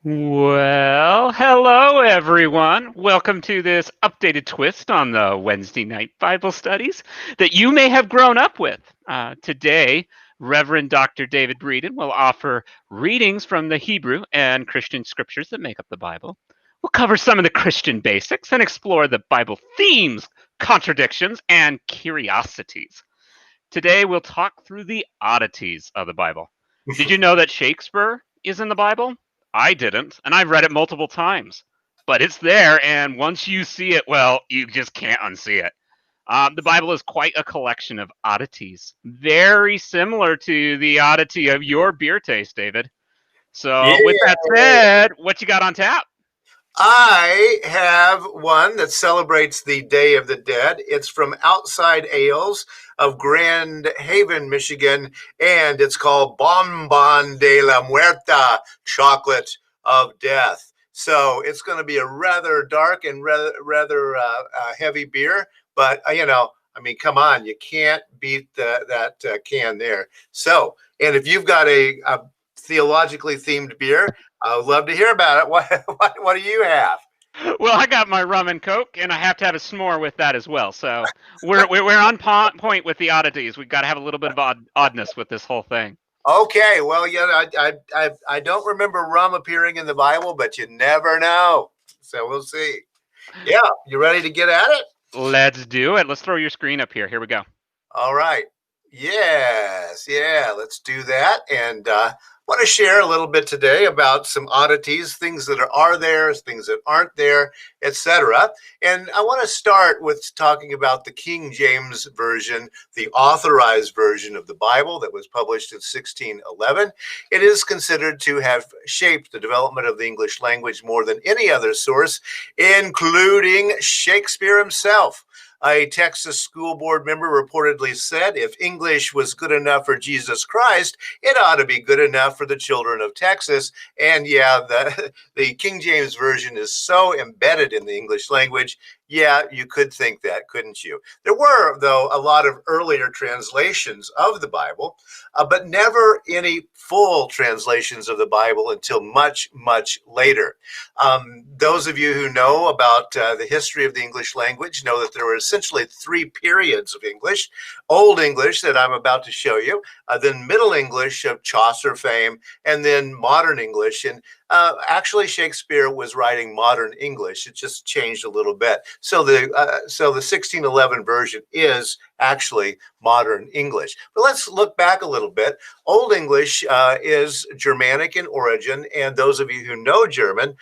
Well, hello everyone. Welcome to this updated twist on the Wednesday night Bible studies that you may have grown up with. Today, Reverend Dr. David Breeden will offer readings from the Hebrew and Christian scriptures that make up the Bible. We'll cover some of the Christian basics and explore the Bible themes, contradictions, and curiosities. Today, we'll talk through the oddities of the Bible. Did you know that Shakespeare is in the Bible? I didn't, and I've read it multiple times. But it's there, and once you see it, well, you just can't unsee it. The Bible is quite a collection of oddities, very similar to the oddity of your beer taste, David. Yeah, So, with that said, what you got on tap? I have one that celebrates the Day of the Dead. It's from Outside Ales of Grand Haven, Michigan, and it's called Bonbon de la Muerta, Chocolate of Death. So it's going to be a rather dark and rather heavy beer, but I mean, come on, you can't beat that can there. So, and if you've got a theologically themed beer, I would love to hear about it. What do you have? Well, I got my rum and coke, and I have to have a s'more with that as well. So we're on point with the oddities. We've got to have a little bit of oddness with this whole thing. Okay, well, yeah, I don't remember rum appearing in the Bible, but you never know. So we'll see. Yeah, you ready to get at it? Let's do it. Let's throw your screen up here. Here we go. All right. Yes, yeah, let's do that. And want to share a little bit today about some oddities, things that are there, things that aren't there, etc. And I want to start with talking about the King James Version, the authorized version of the Bible that was published in 1611. It is considered to have shaped the development of the English language more than any other source, including Shakespeare himself. A Texas school board member reportedly said, if English was good enough for Jesus Christ, it ought to be good enough for the children of Texas. And yeah, the King James Version is so embedded in the English language. Yeah, you could think that, couldn't you? There were, though, a lot of earlier translations of the Bible, but never any full translations of the Bible until much, much later. Those of you who know about the history of the English language know that there were essentially three periods of English. Old English that I'm about to show you, then Middle English of Chaucer fame, and then Modern English. And actually, Shakespeare was writing Modern English. It just changed a little bit. So the 1611 version is actually Modern English. But let's look back a little bit. Old English is Germanic in origin, and those of you who know German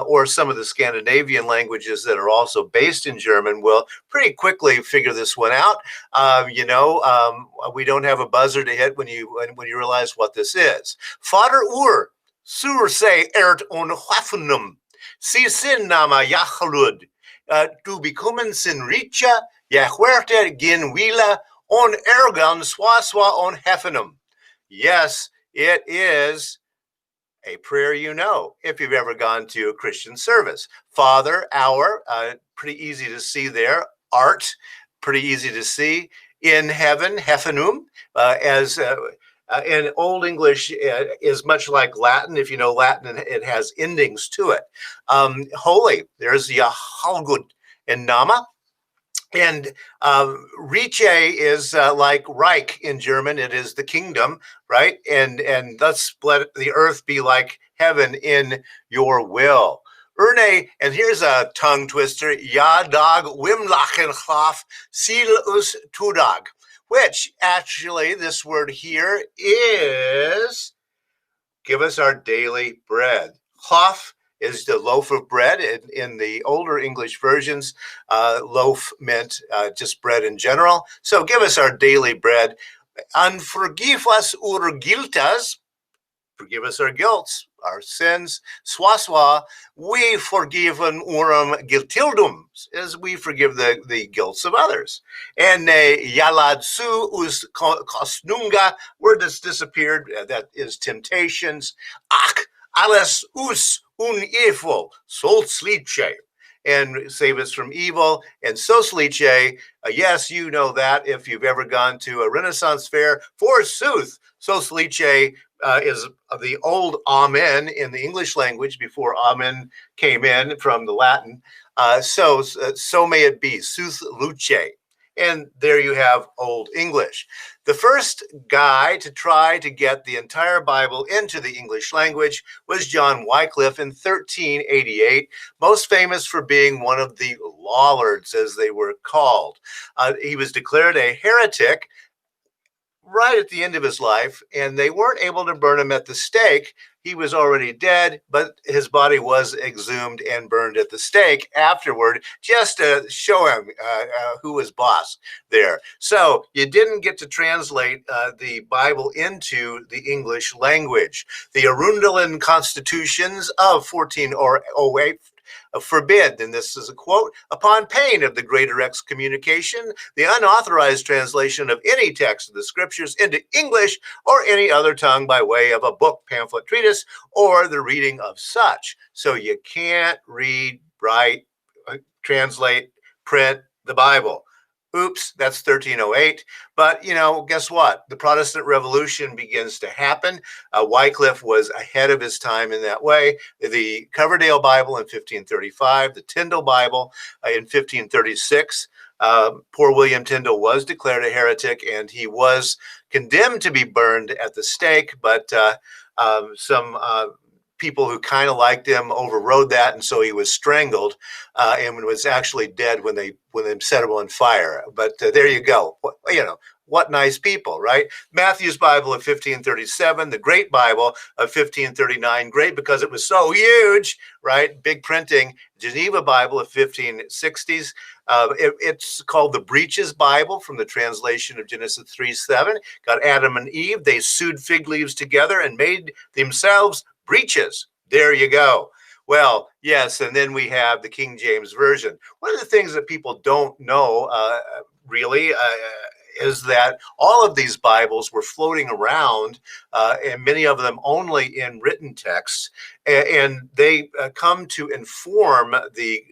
or some of the Scandinavian languages that are also based in German will pretty quickly figure this one out. We don't have a buzzer to hit when you realize what this is. Vater Ur, sur se ert on Hoffenum, si sin nama Jachalud, du bekommen sin richa, Jahwerter gin wila, on ergon swaswa on Heffenum. Yes, it is a prayer you know, if you've ever gone to a Christian service. Father, our, pretty easy to see there. Art, pretty easy to see. In heaven, Heffenum, in Old English is much like Latin. If you know Latin, it has endings to it. Holy, there's Yahalgud in Nama. And Riche is like Reich in German. It is the kingdom, right? And thus let the earth be like heaven in your will. Erne, and here's a tongue twister, Ja dag wimlachen glaf sil us tudag, which actually this word here is give us our daily bread. Glaf is the loaf of bread. In the older English versions, loaf meant just bread in general. So give us our daily bread. And forgive us ur guiltas, forgive us our guilts, our sins. Swaswa, we forgive an urum guiltildum, as we forgive the guilts of others. And yalad su us kosnunga, word that's disappeared, that is temptations. Ach, alles us un evil, sol slice, and save us from evil. And so slice, yes, you know that if you've ever gone to a Renaissance fair, forsooth, so slice is the old amen in the English language before amen came in from the Latin. So may it be, sus luce. And there you have Old English. The first guy to try to get the entire Bible into the English language was John Wycliffe in 1388, most famous for being one of the Lollards, as they were called. He was declared a heretic right at the end of his life, and they weren't able to burn him at the stake. He was already dead, but his body was exhumed and burned at the stake afterward, just to show him who was boss there. So you didn't get to translate the Bible into the English language. The Arundelan constitutions of 1408 forbid, and this is a quote, upon pain of the greater excommunication, the unauthorized translation of any text of the scriptures into English or any other tongue by way of a book, pamphlet, treatise, or the reading of such. So you can't read, write, translate, print the Bible. Oops, that's 1308. But, guess what? The Protestant Revolution begins to happen. Wycliffe was ahead of his time in that way. The Coverdale Bible in 1535, the Tyndale Bible in 1536. Poor William Tyndale was declared a heretic, and he was condemned to be burned at the stake, but some people who kind of liked him overrode that, and so he was strangled and was actually dead when they set him on fire. But there you go. What nice people, right? Matthew's Bible of 1537, the Great Bible of 1539, great because it was so huge, right? Big printing. Geneva Bible of 1560s. It's called the Breeches Bible from the translation of Genesis 3:7. Got Adam and Eve. They sewed fig leaves together and made themselves breeches. There you go. Well, yes, and then we have the King James Version. One of the things that people don't know really is that all of these Bibles were floating around, and many of them only in written texts, and they come to inform the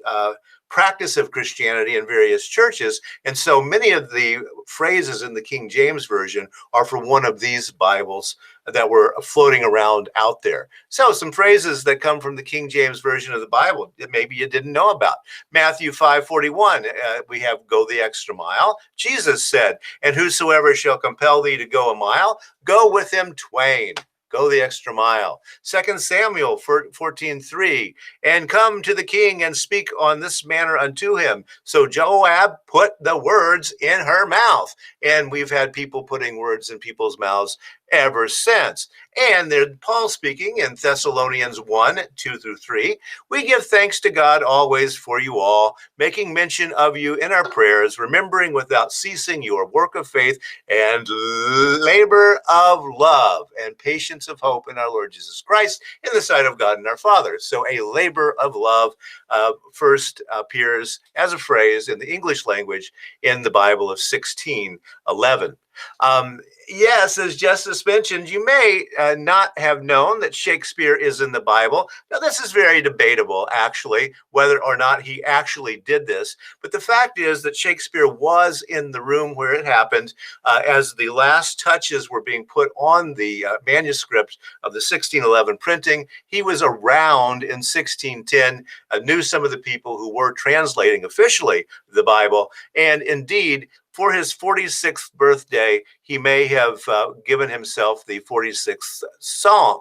practice of Christianity in various churches. And so many of the phrases in the King James Version are from one of these Bibles that were floating around out there. So some phrases that come from the King James Version of the Bible that maybe you didn't know about. Matthew 5:41, we have go the extra mile. Jesus said, and whosoever shall compel thee to go a mile, go with him twain. Go the extra mile. 2 Samuel 14:3, and come to the king and speak on this manner unto him. So Joab put the words in her mouth. And we've had people putting words in people's mouths ever since. And there's Paul speaking in Thessalonians 1:2-3. We give thanks to God always for you all, making mention of you in our prayers, remembering without ceasing your work of faith and labor of love and patience of hope in our Lord Jesus Christ in the sight of God and our Father. So a labor of love first appears as a phrase in the English language in the Bible of 1611. Yes, as Justice mentioned, you may not have known that Shakespeare is in the Bible. Now, this is very debatable, actually, whether or not he actually did this. But the fact is that Shakespeare was in the room where it happened as the last touches were being put on the manuscript of the 1611 printing. He was around in 1610, knew some of the people who were translating officially the Bible, and indeed, for his 46th birthday, he may have given himself the 46th Psalm.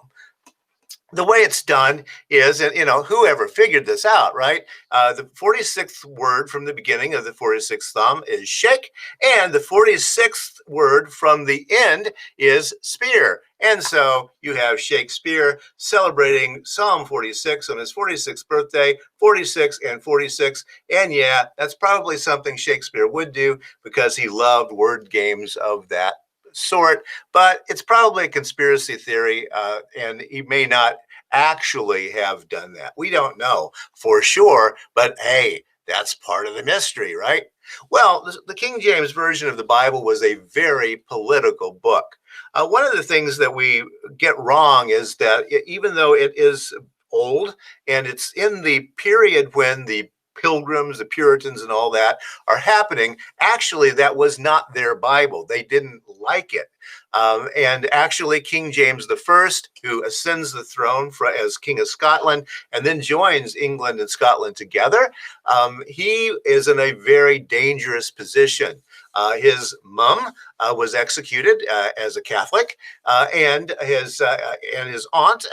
The way it's done is, and whoever figured this out, right? The 46th word from the beginning of the 46th Psalm is shake, and the 46th word from the end is spear. And so you have Shakespeare celebrating Psalm 46 on his 46th birthday, 46 and 46. And yeah, that's probably something Shakespeare would do because he loved word games of that sort, but it's probably a conspiracy theory, and he may not actually have done that. We don't know for sure, but hey, that's part of the mystery, right? Well, the King James Version of the Bible was a very political book. One of the things that we get wrong is that even though it is old and it's in the period when the Pilgrims, the Puritans, and all that are happening. Actually, that was not their Bible. They didn't like it. And actually, King James I, who ascends the throne as King of Scotland and then joins England and Scotland together, he is in a very dangerous position. His mom was executed as a Catholic, and his aunt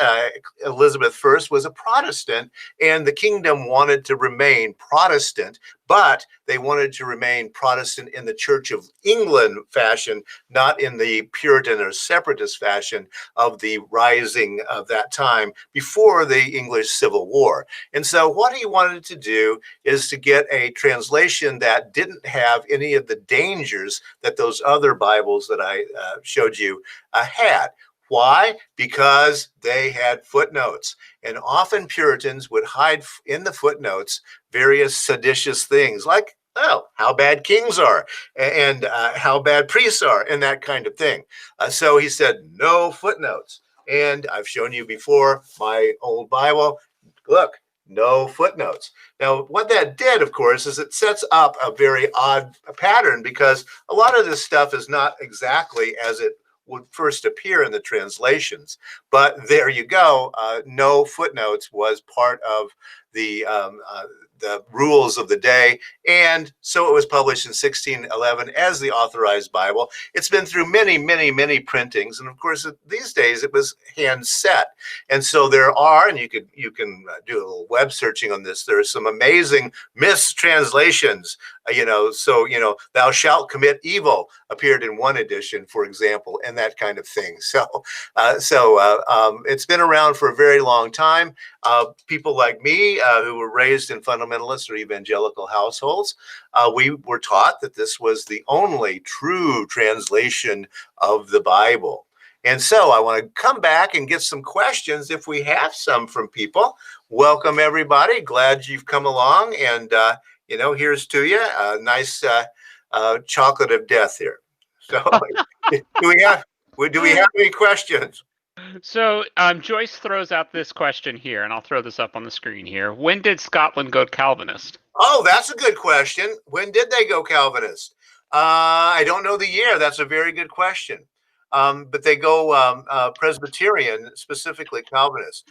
Elizabeth I was a Protestant, and the kingdom wanted to remain Protestant, but they wanted to remain Protestant in the Church of England fashion, not in the Puritan or separatist fashion of the rising of that time before the English Civil War. And so what he wanted to do is to get a translation that didn't have any of the dangers that those other Bibles that I showed you had. Why? Because they had footnotes. And often Puritans would hide in the footnotes various seditious things like, oh, how bad kings are and how bad priests are and that kind of thing. So he said, no footnotes. And I've shown you before my old Bible. Look, no footnotes. Now, what that did, of course, is it sets up a very odd pattern because a lot of this stuff is not exactly as it would first appear in the translations. But there you go. No footnotes was part of the rules of the day. And so it was published in 1611 as the Authorized Bible. It's been through many, many, many printings. And of course, these days it was hand set. And so there are, and you can do a little web searching on this, there are some amazing mistranslations. So, thou shalt commit evil appeared in one edition, for example, and that kind of thing. So it's been around for a very long time. People like me who were raised in fundamentalist or evangelical households, we were taught that this was the only true translation of the Bible. And so I want to come back and get some questions if we have some from people. Welcome, everybody. Glad you've come along. And, here's to you. A nice chocolate of death here. So do we have any questions? So Joyce throws out this question here, and I'll throw this up on the screen here. When did Scotland go Calvinist? Oh, that's a good question. When did they go Calvinist? I don't know the year. That's a very good question. But they go Presbyterian, specifically Calvinist.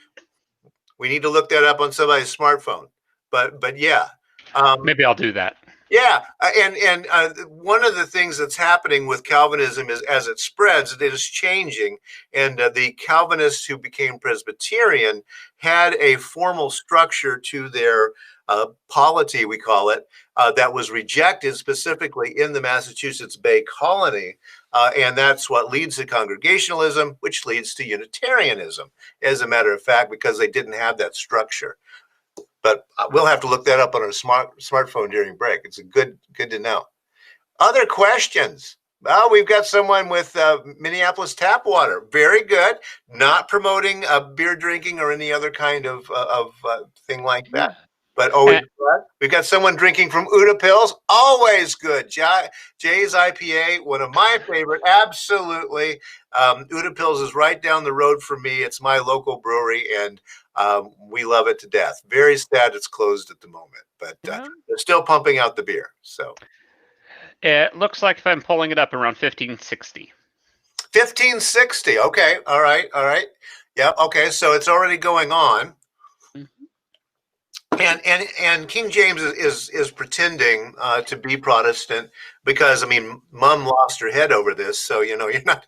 We need to look that up on somebody's smartphone. But yeah. Maybe I'll do that. Yeah, and one of the things that's happening with Calvinism is as it spreads, it is changing. And the Calvinists who became Presbyterian had a formal structure to their polity, we call it, that was rejected specifically in the Massachusetts Bay Colony. And that's what leads to Congregationalism, which leads to Unitarianism, as a matter of fact, because they didn't have that structure. But we'll have to look that up on our smartphone during break. It's good to know. Other questions? Well, we've got someone with Minneapolis tap water. Very good. Not promoting beer drinking or any other kind of thing like that. Yeah. But always good. We've got someone drinking from Uda Pills. Always good. Jay's IPA, one of my favorite. Absolutely. Uda Pills is right down the road from me. It's my local brewery, and we love it to death. Very sad it's closed at the moment, but they're still pumping out the beer. So it looks like if I'm pulling it up around 1560. 1560. Okay. All right. Yeah. Okay. So it's already going on. And King James is pretending to be Protestant because, I mean, Mom lost her head over this. So, you're not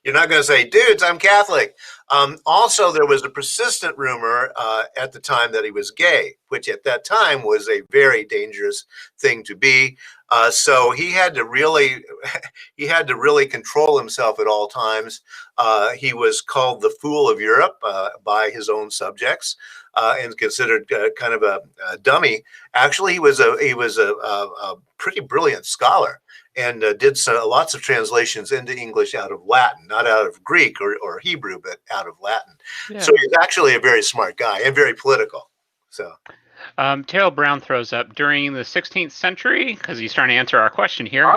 going to say, dudes, I'm Catholic. Also, there was a persistent rumor at the time that he was gay, which at that time was a very dangerous thing to be. So he had to really control himself at all times. He was called the Fool of Europe by his own subjects. And considered kind of a dummy. Actually, he was a pretty brilliant scholar and did lots of translations into English out of Latin, not out of Greek or Hebrew, but out of Latin. Yeah. So he's actually a very smart guy and very political. So. Terrell Brown throws up during the 16th century, because he's trying to answer our question here.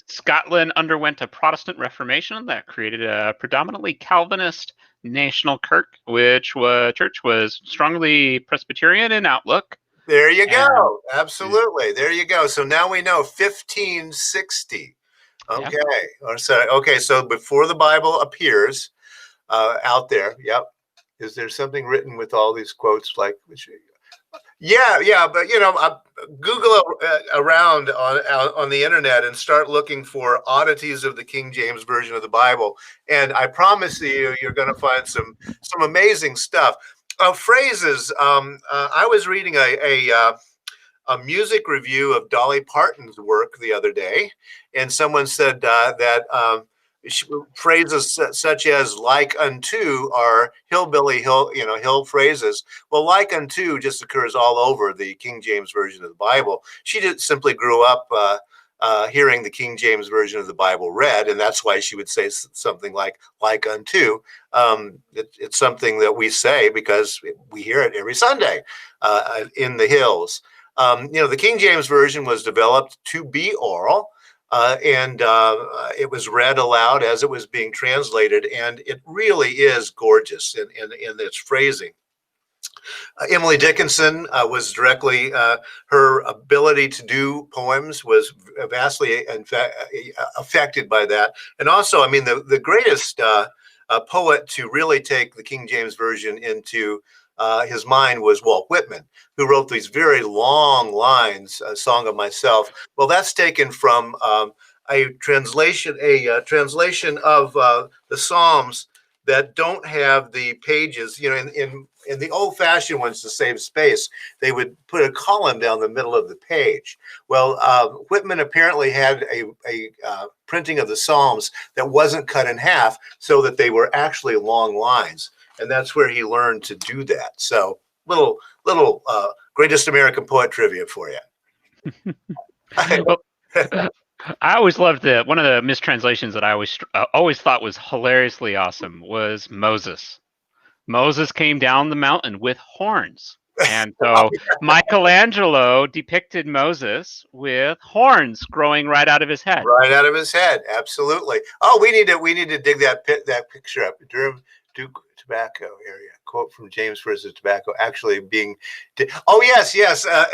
Scotland underwent a Protestant Reformation that created a predominantly Calvinist national church was strongly Presbyterian in outlook. There you And go. Absolutely. There you go. So now we know 1560. yeah, Okay. Or so, okay. So before the Bible appears out there, yep. Is there something written with all these quotes like? Yeah, yeah, but Google around on the internet and start looking for oddities of the King James version of the Bible, and I promise you, you're going to find some amazing stuff. Phrases. I was reading a music review of Dolly Parton's work the other day, and someone said that phrases such as "like unto" are hill phrases. Well, "like unto" just occurs all over the King James version of the Bible. She just simply grew up hearing the King James version of the Bible read, and that's why she would say something like unto. It's something that we say because we hear it every Sunday in the hills. The King James version was developed to be oral, and it was read aloud as it was being translated, and it really is gorgeous in its phrasing. Emily Dickinson was directly, her ability to do poems was vastly affected by that. And also, I mean, the greatest poet to really take the King James Version into his mind was Walt Whitman, who wrote these very long lines, "A Song of Myself." Well, that's taken from a translation of the Psalms that don't have the pages. In the old-fashioned ones, to save space, they would put a column down the middle of the page. Well, Whitman apparently had a printing of the Psalms that wasn't cut in half, so that they were actually long lines, and that's where he learned to do that. So, little greatest American poet trivia for you. well, I always loved one of the mistranslations that I always thought was hilariously awesome was Moses. Moses came down the mountain with horns. And so Michelangelo depicted Moses with horns growing right out of his head. Right out of his head, absolutely. Oh, we need to dig that picture up. Durham Duke tobacco area. Quote from James versus tobacco actually being. Oh yes.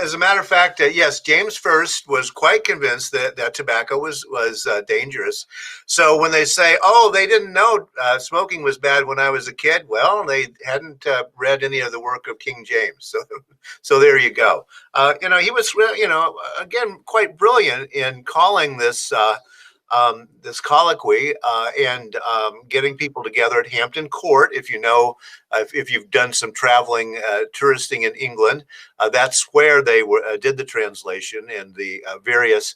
As a matter of fact, yes, James first was quite convinced that tobacco was dangerous. So when they say, "Oh, they didn't know smoking was bad when I was a kid," well, they hadn't read any of the work of King James. So there you go. He was again quite brilliant in calling this. This colloquy and getting people together at Hampton Court. If you know, if you've done some traveling, touristing in England, that's where they did the translation, and the various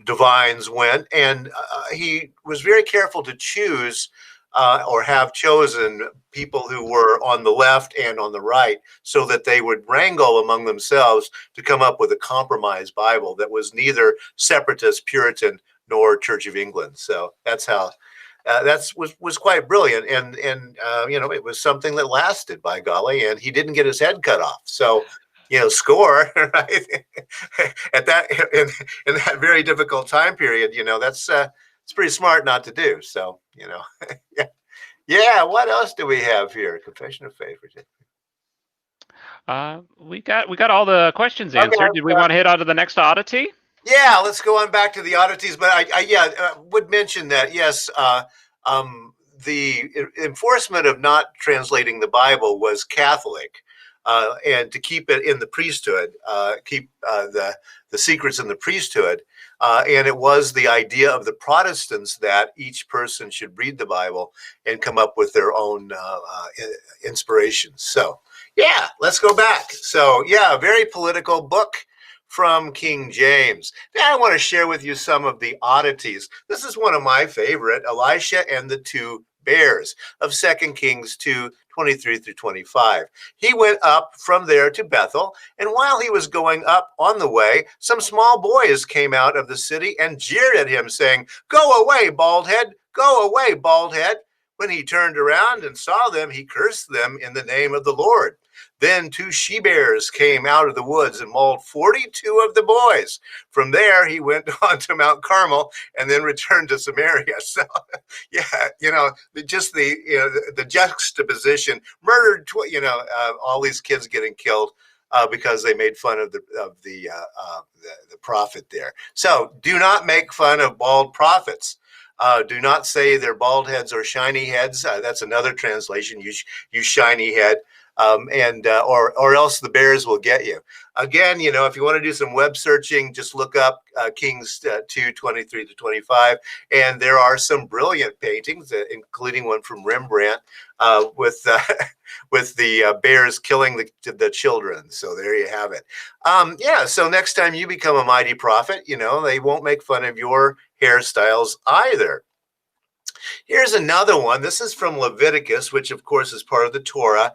divines went. And he was very careful to choose or have chosen people who were on the left and on the right, so that they would wrangle among themselves to come up with a compromise Bible that was neither separatist, Puritan, nor Church of England. So that's how was quite brilliant, and it was something that lasted, by golly, and he didn't get his head cut off. So score right at that in that very difficult time period. That's it's pretty smart not to do. So yeah. Yeah. What else do we have here? Confession of faith. We got all the questions answered. Okay. Did we want to head on to the next oddity? Yeah, let's go on back to the oddities. But I would mention that, yes, the enforcement of not translating the Bible was Catholic, and to keep it in the priesthood, keep the secrets in the priesthood. And it was the idea of the Protestants that each person should read the Bible and come up with their own inspirations. So, yeah, let's go back. So, yeah, a very political book from King James. Now I want to share with you some of the oddities. This is one of my favorite, Elisha and the two bears of 2 Kings 2:23 through 25. He went up from there to Bethel, and while he was going up on the way, some small boys came out of the city and jeered at him, saying, "Go away, bald head! Go away, bald head!" When he turned around and saw them, he cursed them in the name of the Lord. Then 2 she-bears came out of the woods and mauled 42 of the boys. From there, he went on to Mount Carmel and then returned to Samaria. So, yeah, just the juxtaposition, murdered, all these kids getting killed. because they made fun of the prophet there. So do not make fun of bald prophets. Do not say they're bald heads or shiny heads. That's another translation. You shiny head. Or else the bears will get you. Again, if you want to do some web searching, just look up Kings 2:23-25, and there are some brilliant paintings, including one from Rembrandt with the bears killing the children. So there you have it. So next time you become a mighty prophet, they won't make fun of your hairstyles either. Here's another one. This is from Leviticus, which of course is part of the Torah,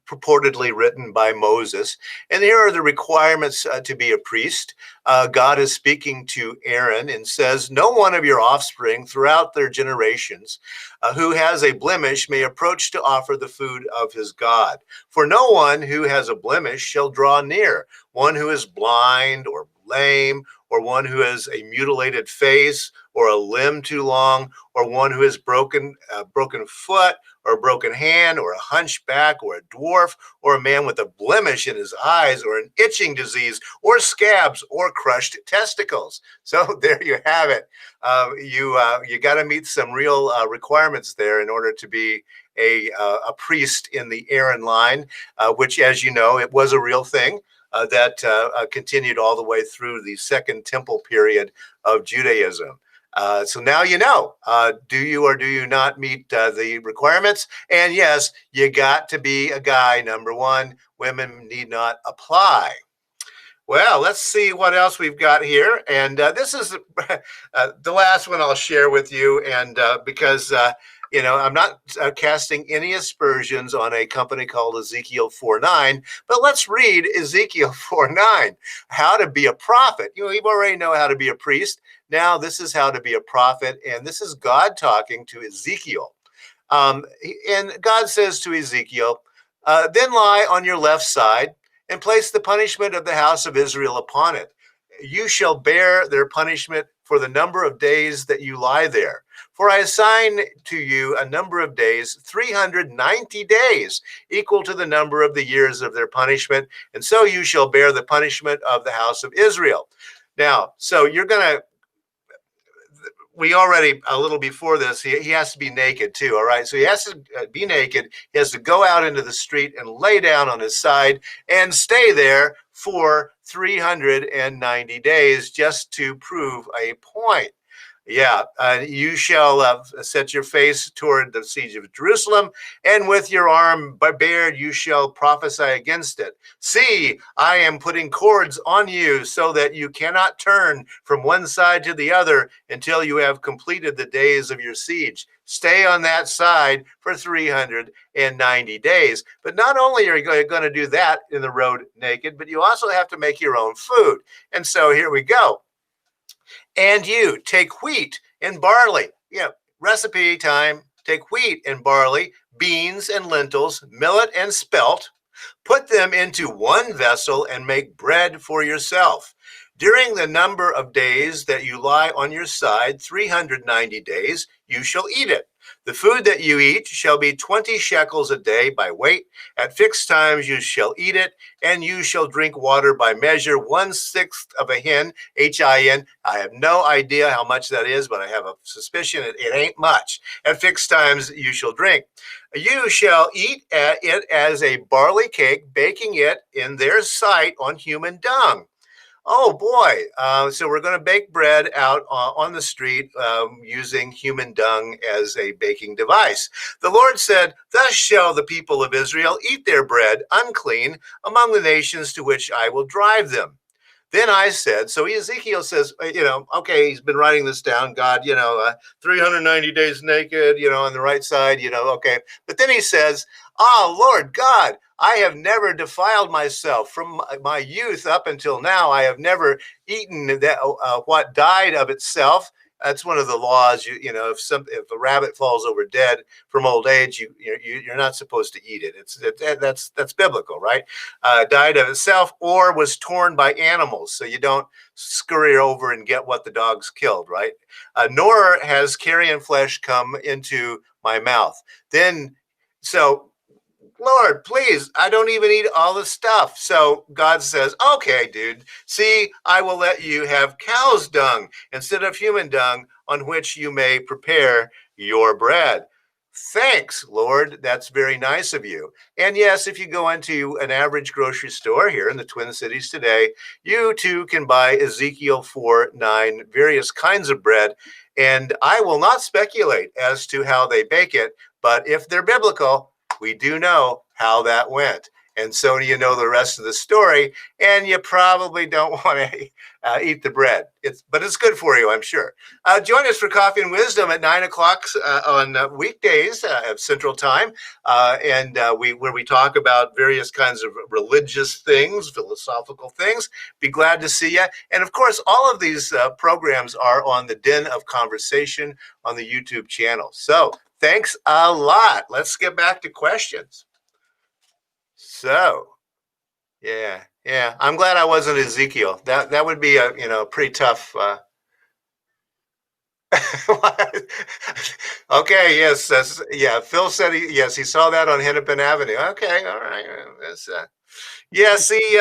purportedly written by Moses. And here are the requirements to be a priest. God is speaking to Aaron and says, no one of your offspring throughout their generations who has a blemish may approach to offer the food of his God. For no one who has a blemish shall draw near. One who is blind or lame, or one who has a mutilated face, or a limb too long, or one who has broken foot, or a broken hand, or a hunchback, or a dwarf, or a man with a blemish in his eyes, or an itching disease, or scabs, or crushed testicles. So there you have it. You got to meet some real requirements there in order to be a priest in the Aaron line, which, as you know, it was a real thing. That continued all the way through the Second Temple period of Judaism. So now you know, do you or do you not meet the requirements? And yes, you got to be a guy, number one. Women need not apply. Well, let's see what else we've got here. And this is the last one I'll share with you. And because I'm not casting any aspersions on a company called Ezekiel 4:9, but let's read Ezekiel 4:9, how to be a prophet. We already know how to be a priest. Now this is how to be a prophet, and this is God talking to Ezekiel. And God says to Ezekiel, then lie on your left side and place the punishment of the house of Israel upon it. You shall bear their punishment for the number of days that you lie there. For I assign to you a number of days, 390 days, equal to the number of the years of their punishment. And so you shall bear the punishment of the house of Israel. Now, so you're going to, we already, a little before this, he has to be naked too, all right? So he has to be naked. He has to go out into the street and lay down on his side and stay there for 390 days just to prove a point. Yeah, you shall set your face toward the siege of Jerusalem, and with your arm bared you shall prophesy against it. See, I am putting cords on you so that you cannot turn from one side to the other until you have completed the days of your siege. Stay on that side for 390 days. But not only are you going to do that in the road naked, but you also have to make your own food. And so here we go. And you take wheat and barley. Recipe time. Take wheat and barley, beans and lentils, millet and spelt. Put them into one vessel and make bread for yourself. During the number of days that you lie on your side, 390 days, you shall eat it. The food that you eat shall be 20 shekels a day by weight. At fixed times you shall eat it, and you shall drink water by measure, 1/6 of a hin, H-I-N. I have no idea how much that is, but I have a suspicion it ain't much. At fixed times you shall drink. You shall eat it as a barley cake, baking it in their sight on human dung. Oh boy. So we're going to bake bread out on the street using human dung as a baking device. The Lord said, thus shall the people of Israel eat their bread unclean among the nations to which I will drive them. Then I said, so Ezekiel says, okay, he's been writing this down. God, 390 days naked, on the right side, okay. But then he says, Lord God, I have never defiled myself from my youth up until now. I have never eaten that what died of itself. That's one of the laws. If a rabbit falls over dead from old age, you're not supposed to eat it. That's biblical, right? Died of itself or was torn by animals, so you don't scurry over and get what the dogs killed, right? Nor has carrion flesh come into my mouth. Then, so Lord, please, I don't even eat all the stuff. So God says, okay, dude, see, I will let you have cow's dung instead of human dung on which you may prepare your bread. Thanks, Lord. That's very nice of you. And yes, if you go into an average grocery store here in the Twin Cities today, you too can buy Ezekiel 4:9, various kinds of bread. And I will not speculate as to how they bake it, but if they're biblical, we do know how that went. And so you know the rest of the story, and you probably don't want to eat the bread. But it's good for you, I'm sure. Join us for Coffee and Wisdom at 9 o'clock on weekdays at Central Time, where we talk about various kinds of religious things, philosophical things. Be glad to see you. And of course, all of these programs are on the Den of Conversation on the YouTube channel. So thanks a lot. Let's get back to questions. So, yeah. I'm glad I wasn't Ezekiel. That would be a pretty tough. Okay. Yes. Yeah. Phil said he saw that on Hennepin Avenue. Okay. All right. Yeah. See.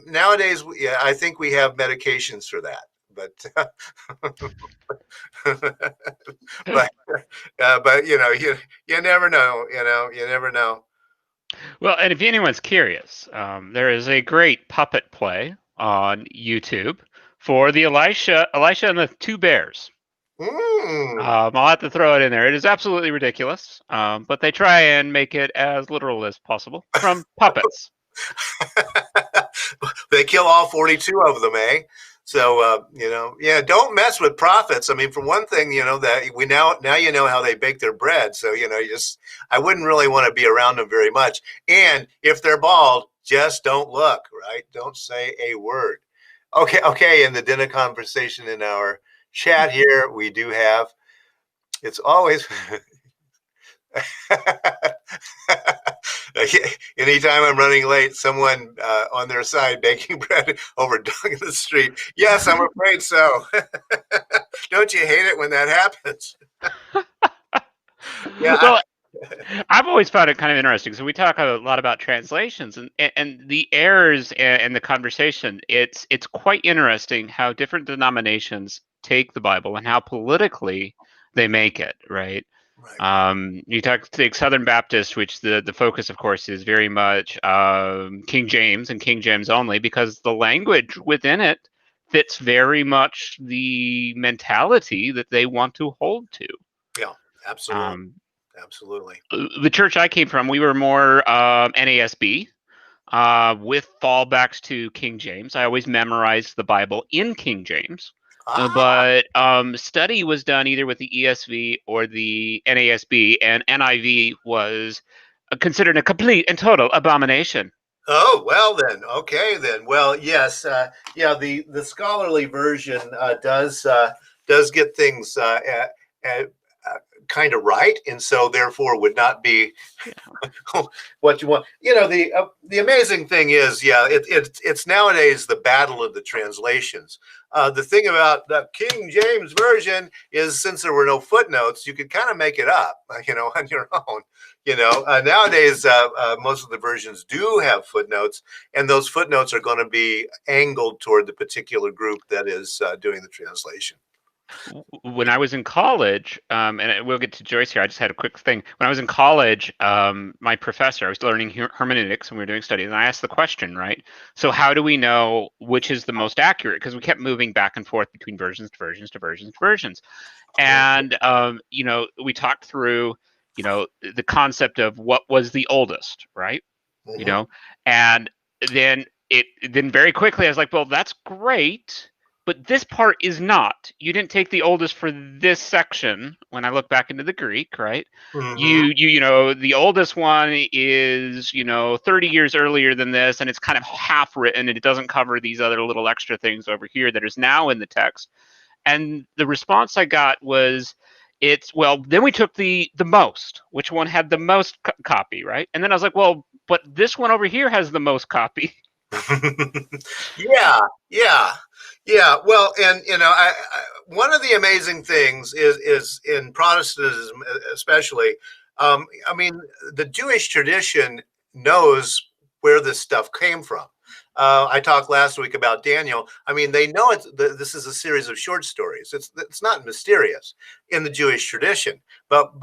Nowadays, I think we have medications for that, but. but you never know. You never know. Well, and if anyone's curious, there is a great puppet play on YouTube for the Elisha and the Two Bears. I'll have to throw it in there. It is absolutely ridiculous, but they try and make it as literal as possible from puppets. They kill all 42 of them, eh? So, don't mess with prophets. I mean, for one thing, that we now you know how they bake their bread. So, I wouldn't really want to be around them very much. And if they're bald, just don't look, right? Don't say a word. Okay. In the dinner conversation in our chat here, we do have, it's always... Anytime I'm running late, someone on their side baking bread over dung in the street. Yes, I'm afraid so. Don't you hate it when that happens? Yeah. Well, I've always found it kind of interesting. So we talk a lot about translations and the errors and the conversation. It's quite interesting how different denominations take the Bible and how politically they make it, right? Right. You take Southern Baptist, which the focus, of course, is very much King James and King James only, because the language within it fits very much the mentality that they want to hold to. Yeah, absolutely. Absolutely. The church I came from, we were more NASB with fallbacks to King James. I always memorized the Bible in King James. But study was done either with the ESV or the NASB, and NIV was considered a complete and total abomination. Oh, well then. Okay, then. Well, yes. The scholarly version does get things kind of right, and so therefore would not be what you want. The amazing thing is, it's nowadays the battle of the translations. The thing about the King James version is, since there were no footnotes, you could kind of make it up, on your own. Nowadays, most of the versions do have footnotes, and those footnotes are going to be angled toward the particular group that is doing the translation. When I was in college, and we'll get to Joyce here, I just had a quick thing. When I was in college, my professor, I was learning hermeneutics and we were doing studies, and I asked the question, right? So how do we know which is the most accurate? Because we kept moving back and forth between versions to versions to versions to versions. And, we talked through, the concept of what was the oldest, right? Mm-hmm. And then very quickly I was like, well, that's great. But this part is not. You didn't take the oldest for this section. When I look back into the Greek, right? Mm-hmm. The oldest one is 30 years earlier than this, and it's kind of half written, and it doesn't cover these other little extra things over here that is now in the text. And the response I got was, then we took the most, which one had the most copy, right? And then I was like, well, but this one over here has the most copy. Yeah. Well, and one of the amazing things is in Protestantism, especially, I mean, the Jewish tradition knows where this stuff came from. I talked last week about Daniel. I mean, they know this is a series of short stories. It's not mysterious in the Jewish tradition, but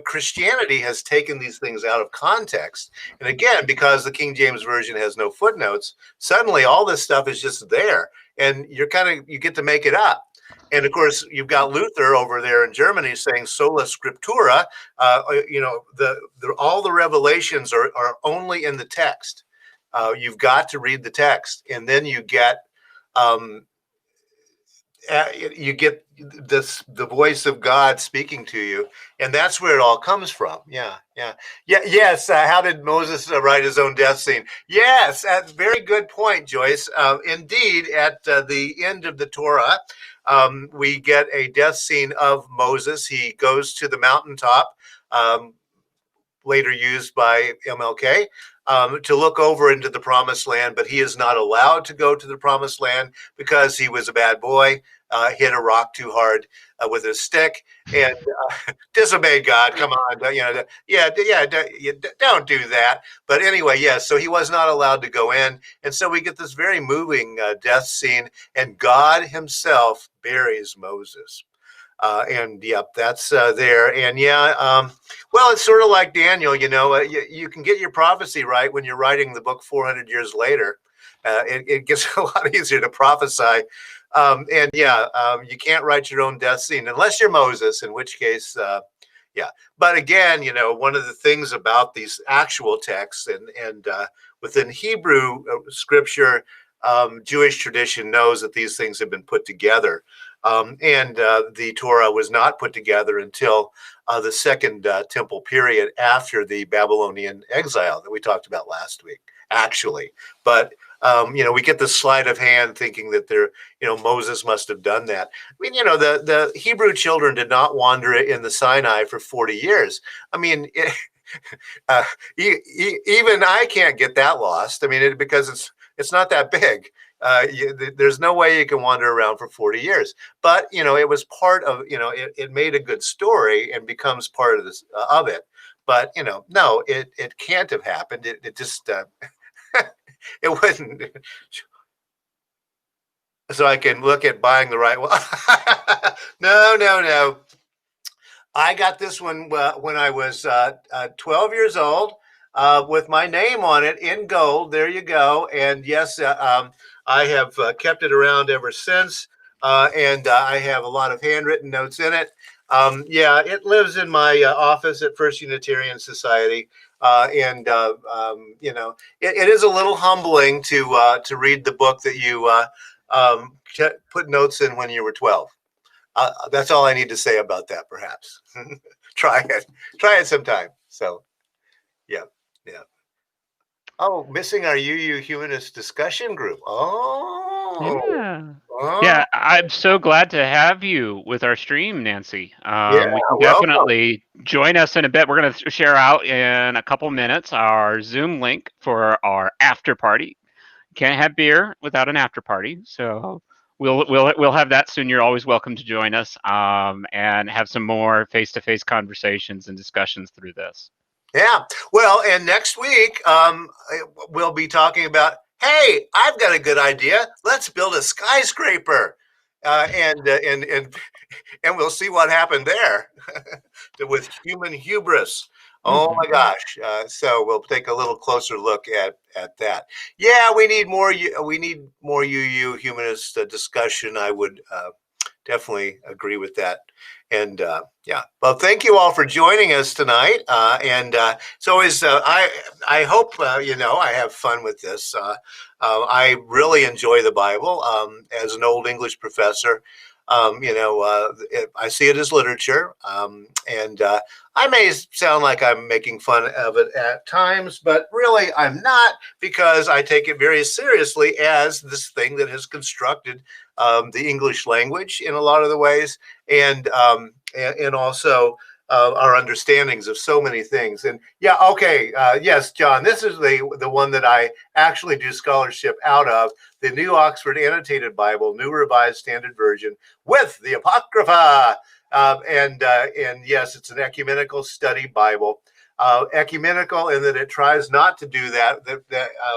Christianity has taken these things out of context. And again, because the King James Version has no footnotes, suddenly all this stuff is just there, and you get to make it up. And of course, you've got Luther over there in Germany saying sola scriptura. All the revelations are only in the text. You've got to read the text, and then you get um, the voice of God speaking to you, and that's where it all comes from. Yeah. Yes. How did Moses write his own death scene? Yes, very good point, Joyce. Indeed, at the end of the Torah, we get a death scene of Moses. He goes to the mountaintop. Later used by MLK, to look over into the promised land, but he is not allowed to go to the promised land because he was a bad boy, hit a rock too hard with his stick, and disobeyed God. Come on, don't do that. But anyway, yes, so he was not allowed to go in, and so we get this very moving death scene, and God himself buries Moses. And yep, that's there. And well, it's sort of like Daniel, you can get your prophecy right when you're writing the book 400 years later. It gets a lot easier to prophesy. You can't write your own death scene unless you're Moses, in which case, But again, one of the things about these actual texts and within Hebrew scripture, Jewish tradition knows that these things have been put together. The Torah was not put together until the second temple period after the Babylonian exile that we talked about last week, actually. But, we get the sleight of hand thinking that Moses must have done that. I mean, the Hebrew children did not wander in the Sinai for 40 years. I mean, even I can't get that lost. I mean, because it's not that big. There's no way you can wander around for 40 years, but it was part of, it made a good story and becomes part of this of it. But no, it can't have happened. It just it wouldn't. So I can look at buying the right one. No. I got this one when I was 12 years old with my name on it in gold. There you go. And yes, I have kept it around ever since, and I have a lot of handwritten notes in it. It lives in my office at First Unitarian Society, it is a little humbling to read the book that you put notes in when you were 12. That's all I need to say about that, perhaps. Try it sometime. So, yeah. Oh, missing our UU humanist discussion group. Yeah, I'm so glad to have you with our stream, Nancy. We can definitely join us in a bit. We're going to share out in a couple minutes our Zoom link for our after party. Can't have beer without an after party, so we'll have that soon. You're always welcome to join us and have some more face-to-face conversations and discussions through this. Yeah. Well, and next week we'll be talking about, hey, I've got a good idea. Let's build a skyscraper, and we'll see what happened there with human hubris. Oh my gosh! So we'll take a little closer look at that. Yeah, we need more UU humanist discussion. I would definitely agree with that. And well, thank you all for joining us tonight. And it's always I hope I have fun with this. I really enjoy the Bible. As an old English professor, I see it as literature, and I may sound like I'm making fun of it at times, but really I'm not, because I take it very seriously as this thing that has constructed the English language in a lot of the ways, and also our understandings of so many things. And yes, John, this is the one that I actually do scholarship out of, the New Oxford Annotated Bible, New Revised Standard Version with the Apocrypha. And yes, it's an ecumenical study Bible. Ecumenical in that it tries not to do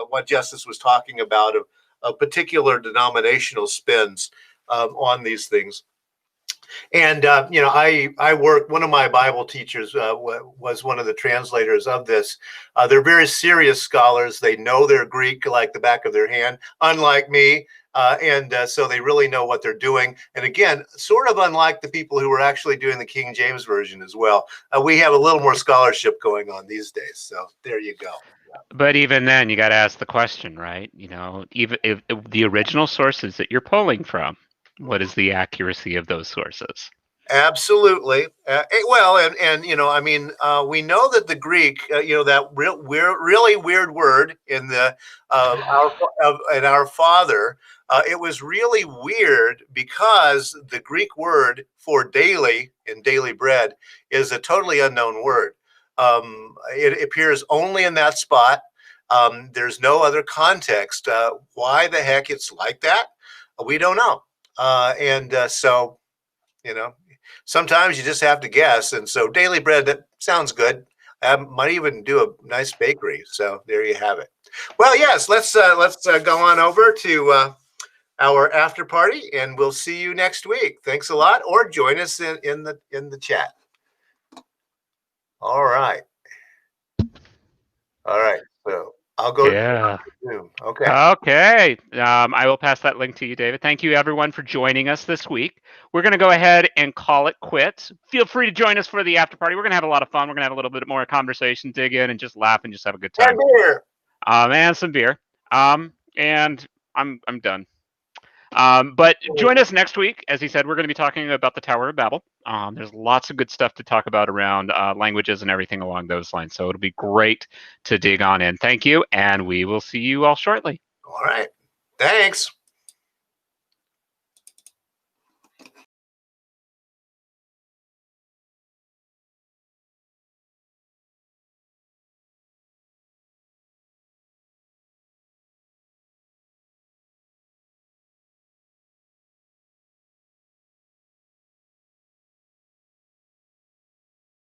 what Justice was talking about of particular denominational spins on these things. And I work. One of my Bible teachers was one of the translators of this. They're very serious scholars. They know their Greek like the back of their hand, unlike me. So they really know what they're doing. And again, sort of unlike the people who were actually doing the King James Version as well. We have a little more scholarship going on these days. So there you go. But even then, you got to ask the question, right? Even if the original sources that you're pulling from, what is the accuracy of those sources? Absolutely. Well, and I mean, we know that the Greek, that really weird word in the our Father, it was really weird because the Greek word for daily in daily bread is a totally unknown word. It appears only in that spot. There's no other context. Why the heck it's like that? We don't know. So, sometimes you just have to guess. And so daily bread, that sounds good. I might even do a nice bakery. So there you have it. Well, yes, let's go on over to our after party, and we'll see you next week. Thanks a lot, or join us in the chat. All right. So I'll go. Yeah. Okay. Okay. I will pass that link to you, David. Thank you, everyone, for joining us this week. We're going to go ahead and call it quits. Feel free to join us for the after party. We're going to have a lot of fun. We're going to have a little bit more conversation, dig in, and just laugh and just have a good time. And beer. And some beer. And I'm done. But join us next week. As he said, we're going to be talking about the Tower of Babel. There's lots of good stuff to talk about around languages and everything along those lines. So it'll be great to dig on in. Thank you, and we will see you all shortly. All right. Thanks.